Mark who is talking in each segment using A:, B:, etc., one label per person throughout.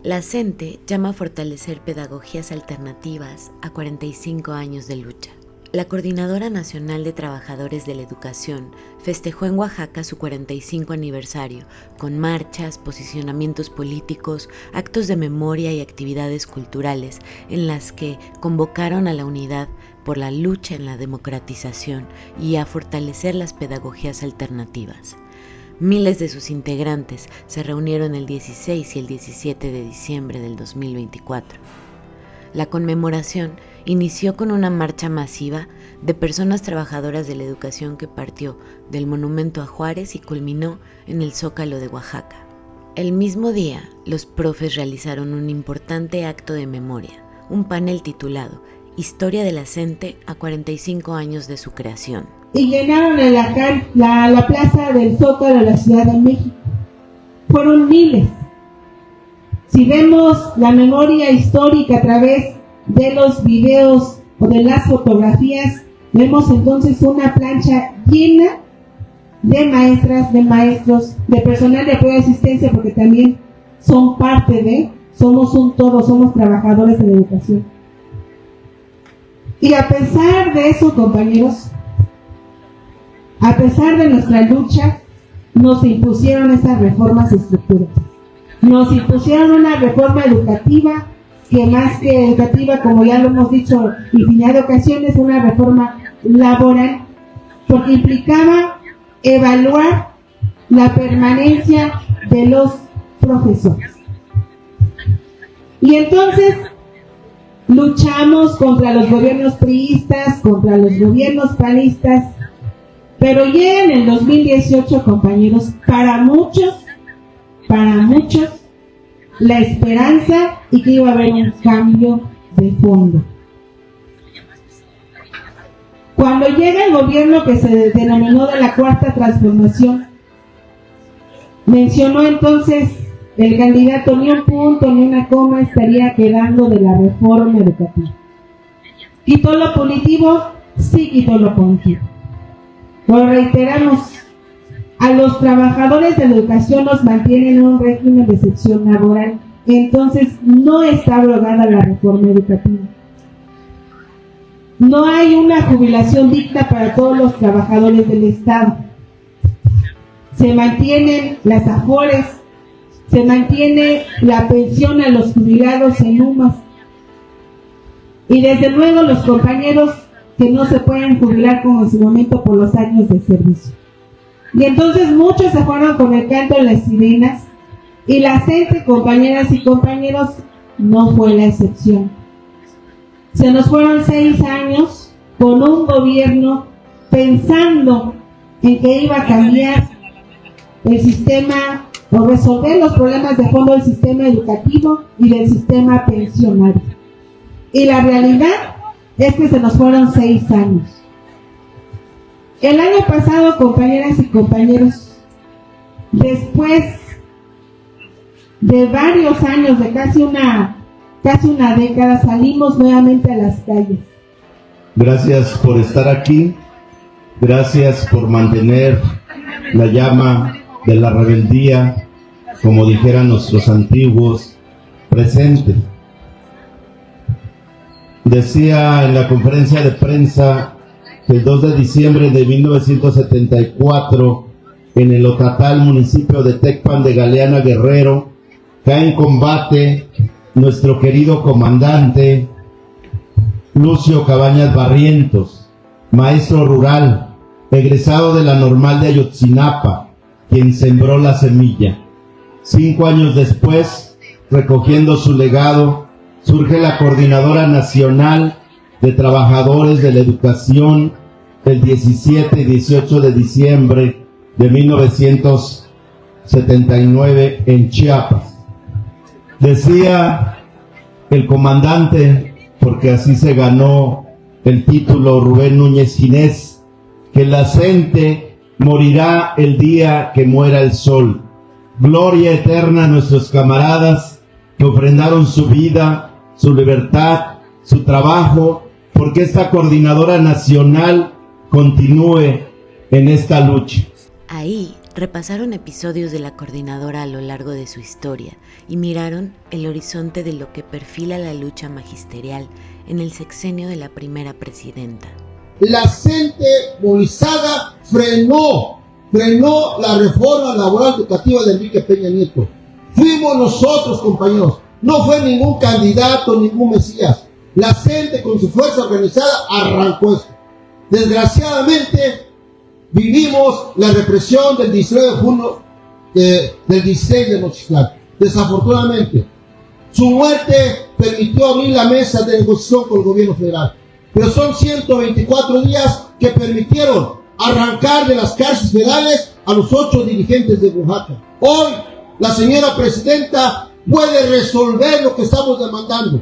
A: La CENTE llama a fortalecer pedagogías alternativas a 45 años de lucha. La Coordinadora Nacional de Trabajadores de la Educación festejó en Oaxaca su 45 aniversario, con marchas, posicionamientos políticos, actos de memoria y actividades culturales en las que convocaron a la unidad por la lucha en la democratización y a fortalecer las pedagogías alternativas. Miles de sus integrantes se reunieron el 16 y el 17 de diciembre del 2024. La conmemoración inició con una marcha masiva de personas trabajadoras de la educación que partió del Monumento a Juárez y culminó en el Zócalo de Oaxaca. El mismo día, los profes realizaron un importante acto de memoria, un panel titulado Historia de la CENTE a 45 años de su creación.
B: Y llenaron la plaza del Zócalo de la Ciudad de México. Fueron miles. Si vemos la memoria histórica a través de los videos o de las fotografías, vemos entonces una plancha llena de maestras, de maestros, de personal de apoyo y asistencia, porque también son parte de, somos un todo, somos trabajadores de la educación. Y a pesar de eso, compañeros, a pesar de nuestra lucha, nos impusieron esas reformas estructurales. Nos impusieron una reforma educativa que más que educativa, como ya lo hemos dicho infinidad de ocasiones, una reforma laboral, porque implicaba evaluar la permanencia de los profesores. Y entonces luchamos contra los gobiernos priistas, contra los gobiernos panistas, pero ya en el 2018, compañeros, para muchos, la esperanza y que iba a haber un cambio de fondo. Cuando llega el gobierno que se denominó de la Cuarta Transformación, mencionó entonces el candidato ni un punto ni una coma estaría quedando de la reforma educativa. Quitó lo punitivo, sí quitó lo punitivo. Lo reiteramos, a los trabajadores de la educación nos mantienen en un régimen de excepción laboral, entonces no está abrogada la reforma educativa. No hay una jubilación digna para todos los trabajadores del Estado. Se mantienen las afores, se mantiene la pensión a los jubilados en UMAS, y desde luego los compañeros que no se pueden jubilar como en su momento por los años de servicio. Y entonces muchos se fueron con el canto de las sirenas, y la CENTE, compañeras y compañeros, no fue la excepción. Se nos fueron 6 años con un gobierno pensando en que iba a cambiar el sistema o resolver los problemas de fondo del sistema educativo y del sistema pensionario. Y la realidad es que se nos fueron 6 años. El año pasado, compañeras y compañeros, después de varios años, de casi una década, salimos nuevamente a las calles.
C: Gracias por estar aquí, gracias por mantener la llama de la rebeldía, como dijeran nuestros antiguos, presente. Decía en la conferencia de prensa que el 2 de diciembre de 1974, en el Otatal, municipio de Tecpan de Galeana, Guerrero, cae en combate nuestro querido comandante Lucio Cabañas Barrientos, maestro rural, egresado de la Normal de Ayotzinapa, quien sembró la semilla. 5 años después, recogiendo su legado, surge la Coordinadora Nacional de Trabajadores de la Educación el 17 y 18 de diciembre de 1979 en Chiapas. Decía el comandante, porque así se ganó el título Rubén Núñez Ginés, que la CENTE morirá el día que muera el sol. Gloria eterna a nuestros camaradas que ofrendaron su vida, su libertad, su trabajo, porque esta Coordinadora Nacional continúe en esta lucha.
A: Ahí, Repasaron episodios de la coordinadora a lo largo de su historia y miraron el horizonte de lo que perfila la lucha magisterial en el sexenio de la primera presidenta.
D: La gente movilizada frenó la reforma laboral educativa de Enrique Peña Nieto. Fuimos nosotros, compañeros. No fue ningún candidato, ningún mesías. La gente con su fuerza organizada arrancó esto. Desgraciadamente, vivimos la represión del 19 de junio del 16 de Nochitlán. Desafortunadamente, su muerte permitió abrir la mesa de negociación con el gobierno federal. Pero son 124 días que permitieron arrancar de las cárceles federales a los 8 dirigentes de Oaxaca. Hoy, la señora presidenta puede resolver lo que estamos demandando.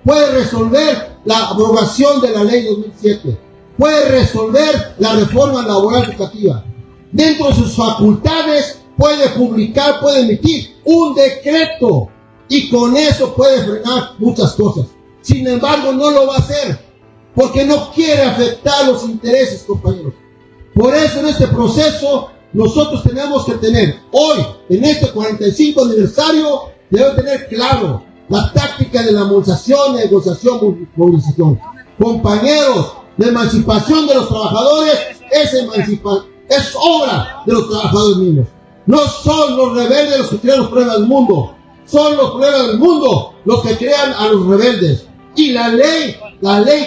D: Puede resolver la abrogación de la ley 2007. Puede resolver la reforma laboral educativa. Dentro de sus facultades puede publicar, puede emitir un decreto y con eso puede frenar muchas cosas. Sin embargo, no lo va a hacer porque no quiere afectar los intereses, compañeros. Por eso en este proceso nosotros tenemos que tener hoy, en este 45 aniversario, debe tener claro la táctica de la movilización, negociación, movilización. Compañeros, la emancipación de los trabajadores es obra de los trabajadores mismos. No son los rebeldes los que crean los problemas del mundo, son los problemas del mundo los que crean a los rebeldes. Y la ley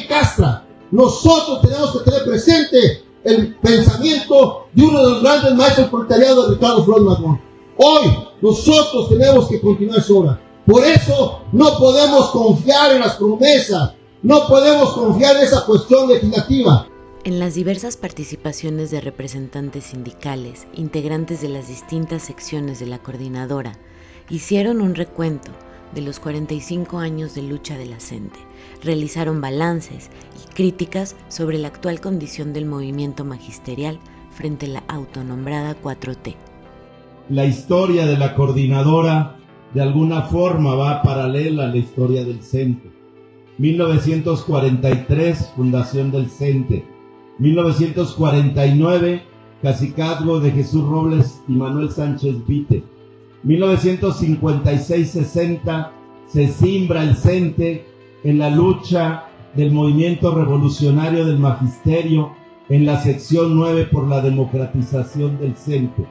D: castra. Nosotros tenemos que tener presente el pensamiento de uno de los grandes maestros del proletariado, de Ricardo Flores Magón. Hoy nosotros tenemos que continuar esa obra. Por eso no podemos confiar en las promesas, no podemos confiar en esa cuestión legislativa.
A: En las diversas participaciones de representantes sindicales, integrantes de las distintas secciones de la coordinadora, hicieron un recuento de los 45 años de lucha de la CENTE, realizaron balances y críticas sobre la actual condición del movimiento magisterial frente a la autonombrada 4T.
C: La historia de la coordinadora de alguna forma va paralela a la historia del CENTE. 1943, fundación del CENTE. 1949, cacicazgo de Jesús Robles y Manuel Sánchez Vite. 1956-60 se simbra el CENTE en la lucha del movimiento revolucionario del magisterio en la sección 9 por la democratización del CENTE.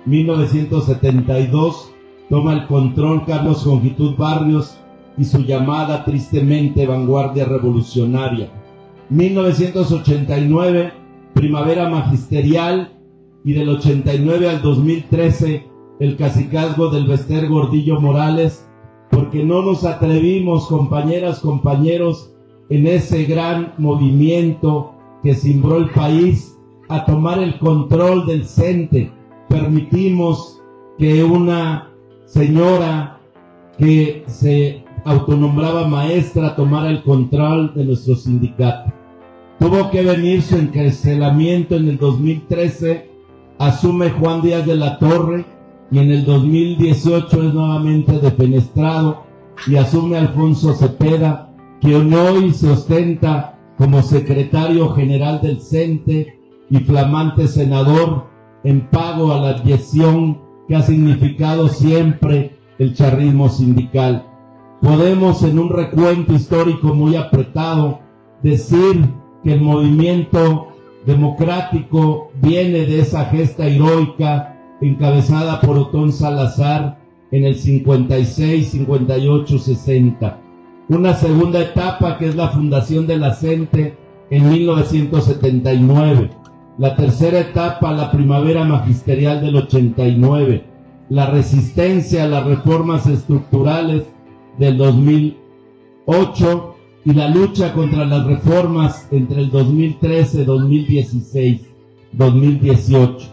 C: 1972 toma el control Carlos Jongitud Barrios y su llamada tristemente vanguardia revolucionaria. 1989, primavera magisterial, y del 89 al 2013 el cacicazgo del Bester Gordillo Morales, porque no nos atrevimos, compañeras, compañeros, en ese gran movimiento que cimbró el país, a tomar el control del CENTE. Permitimos que una señora que se autonombraba maestra tomara el control de nuestro sindicato. Tuvo que venir su encarcelamiento en el 2013, asume Juan Díaz de la Torre, y en el 2018 es nuevamente defenestrado y asume Alfonso Cepeda, quien hoy se ostenta como secretario general del CENTE y flamante senador en pago a la abyección que ha significado siempre el charrismo sindical. Podemos, en un recuento histórico muy apretado, decir que el movimiento democrático viene de esa gesta heroica encabezada por Otón Salazar en el 56, 58, 60. Una segunda etapa que es la fundación de la CENTE en 1979. La tercera etapa, la primavera magisterial del 89. La resistencia a las reformas estructurales del 2008 y la lucha contra las reformas entre el 2013, 2016, 2018.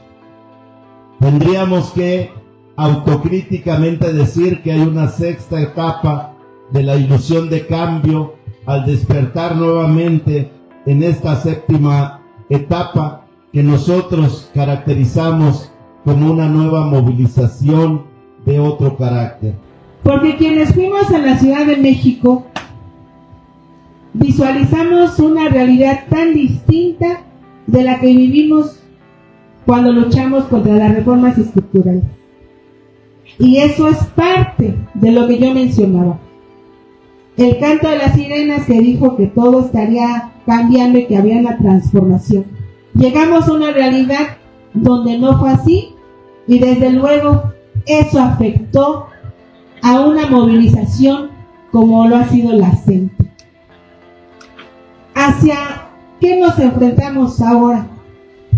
C: Tendríamos que autocríticamente decir que hay una sexta etapa de la ilusión de cambio al despertar nuevamente en esta séptima etapa que nosotros caracterizamos como una nueva movilización de otro carácter.
B: Porque quienes fuimos a la Ciudad de México visualizamos una realidad tan distinta de la que vivimos cuando luchamos contra las reformas estructurales. Y eso es parte de lo que yo mencionaba. El canto de las sirenas que dijo que todo estaría cambiando y que había una transformación. Llegamos a una realidad donde no fue así y desde luego eso afectó a una movilización como lo ha sido la CENTE. ¿Hacia qué nos enfrentamos ahora?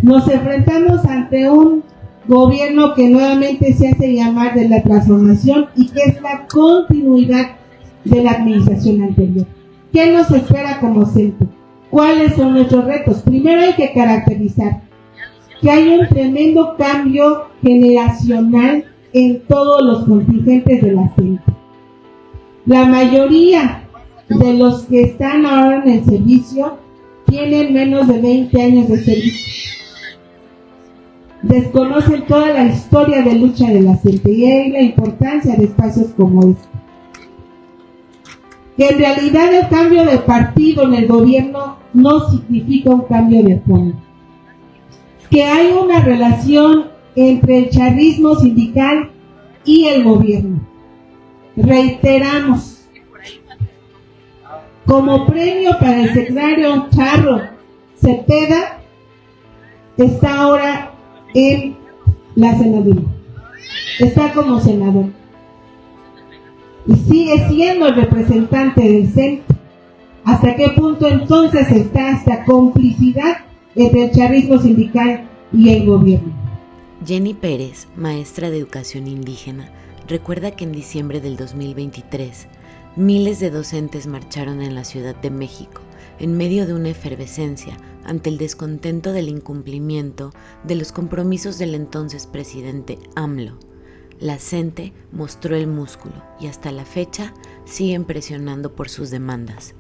B: Nos enfrentamos ante un gobierno que nuevamente se hace llamar de la transformación y que es la continuidad de la administración anterior. ¿Qué nos espera como CENTE? ¿Cuáles son nuestros retos? Primero hay que caracterizar que hay un tremendo cambio generacional en todos los contingentes de la CENTE. La mayoría de los que están ahora en el servicio tienen menos de 20 años de servicio. Desconocen toda la historia de lucha de la CENTE y hay la importancia de espacios como este. Que en realidad el cambio de partido en el gobierno no significa un cambio de fondo. Que hay una relación entre el charrismo sindical y el gobierno. Reiteramos, como premio para el secretario Charro Cepeda, está ahora en la senaduría. Está como senador. Y sigue siendo el representante del CENTE. ¿Hasta qué punto entonces está esta complicidad entre el charrismo sindical y el gobierno?
A: Jenny Pérez, maestra de educación indígena, recuerda que en diciembre del 2023, miles de docentes marcharon en la Ciudad de México en medio de una efervescencia ante el descontento del incumplimiento de los compromisos del entonces presidente AMLO. La CENTE mostró el músculo y hasta la fecha siguen presionando por sus demandas.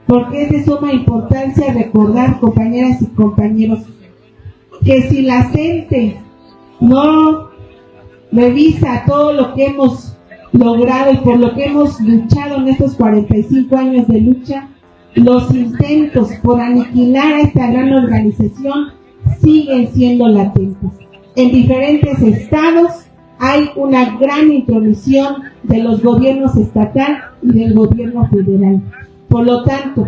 B: Porque es de suma importancia recordar, compañeras y compañeros, que si la CENTE no revisa todo lo que hemos logrado y por lo que hemos luchado en estos 45 años de lucha, los intentos por aniquilar a esta gran organización siguen siendo latentes. En diferentes estados hay una gran intromisión de los gobiernos estatal y del gobierno federal. Por lo tanto,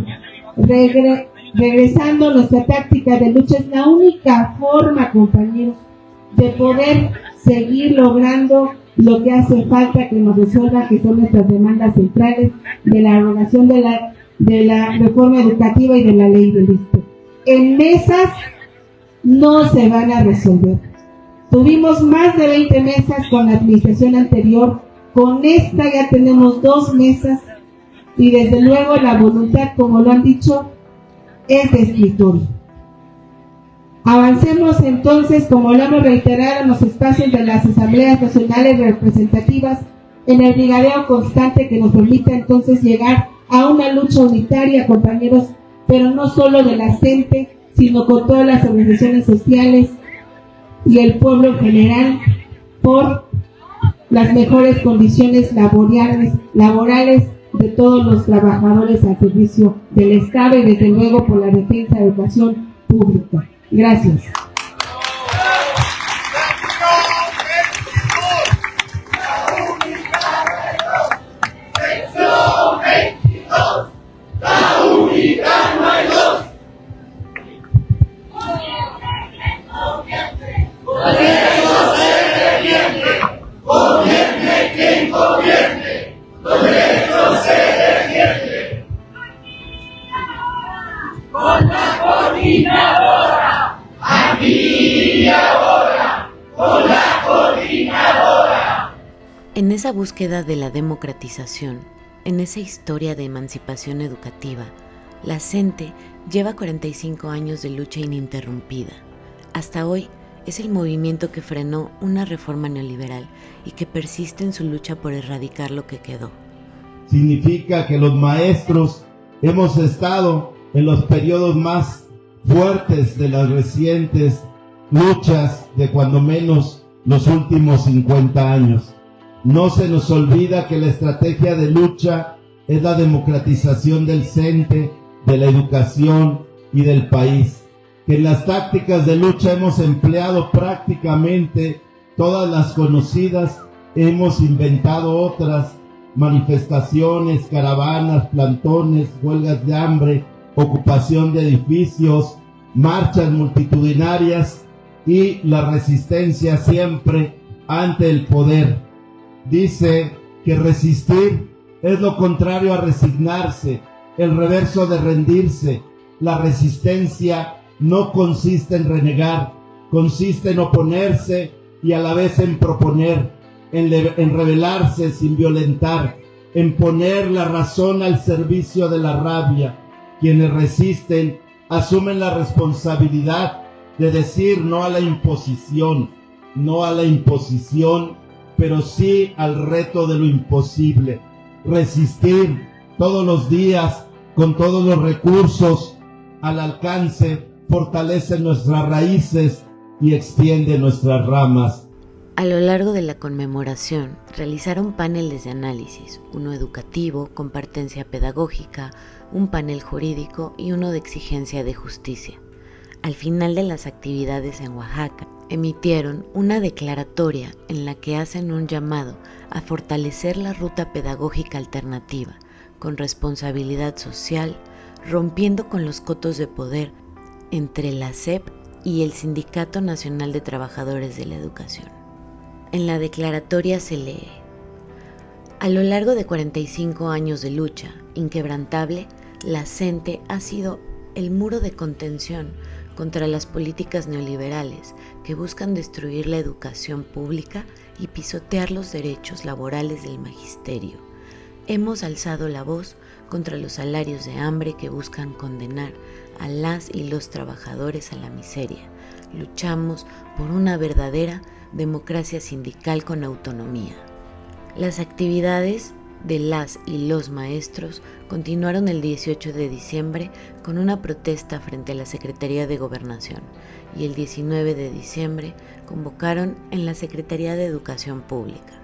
B: regresando a nuestra táctica de lucha, es la única forma, compañeros, de poder seguir logrando lo que hace falta que nos resuelva, que son nuestras demandas centrales de la erogación de la reforma educativa y de la ley del ISSSTE. En mesas no se van a resolver. Tuvimos más de 20 mesas con la administración anterior, con esta ya tenemos 2 mesas y desde luego la voluntad, como lo han dicho, es de escritorio. Avancemos entonces, como lo hemos reiterado, en los espacios de las asambleas nacionales representativas, en el brigadeo constante que nos permita entonces llegar a una lucha unitaria, compañeros, pero no solo de la CENTE, sino con todas las organizaciones sociales y el pueblo en general, por las mejores condiciones laborales de todos los trabajadores al servicio del Estado y desde luego por la defensa de la educación pública. Gracias.
A: En esa búsqueda de la democratización, en esa historia de emancipación educativa, la CENTE lleva 45 años de lucha ininterrumpida. Hasta hoy es el movimiento que frenó una reforma neoliberal y que persiste en su lucha por erradicar lo que quedó.
C: Significa que los maestros hemos estado en los periodos más fuertes de las recientes luchas de cuando menos los últimos 50 años. No se nos olvida que la estrategia de lucha es la democratización del CENTE, de la educación y del país. que en las tácticas de lucha hemos empleado prácticamente todas las conocidas, hemos inventado otras: manifestaciones, caravanas, plantones, huelgas de hambre, ocupación de edificios, marchas multitudinarias y la resistencia siempre ante el poder. Dice que resistir es lo contrario a resignarse, el reverso de rendirse. La resistencia no consiste en renegar, consiste en oponerse y a la vez en proponer, en rebelarse sin violentar, en poner la razón al servicio de la rabia. Quienes resisten asumen la responsabilidad de decir no a la imposición, pero sí al reto de lo imposible. Resistir todos los días con todos los recursos al alcance fortalece nuestras raíces y extiende nuestras ramas.
A: A lo largo de la conmemoración realizaron paneles de análisis, uno educativo, compartencia pedagógica, un panel jurídico y uno de exigencia de justicia. Al final de las actividades en Oaxaca, emitieron una declaratoria en la que hacen un llamado a fortalecer la ruta pedagógica alternativa, con responsabilidad social, rompiendo con los cotos de poder entre la SEP y el Sindicato Nacional de Trabajadores de la Educación. En la declaratoria se lee: a lo largo de 45 años de lucha inquebrantable, la CENTE ha sido el muro de contención contra las políticas neoliberales que buscan destruir la educación pública y pisotear los derechos laborales del magisterio. Hemos alzado la voz contra los salarios de hambre que buscan condenar a las y los trabajadores a la miseria. Luchamos por una verdadera democracia sindical con autonomía. Las actividades de las y los maestros continuaron el 18 de diciembre con una protesta frente a la Secretaría de Gobernación y el 19 de diciembre convocaron en la Secretaría de Educación Pública.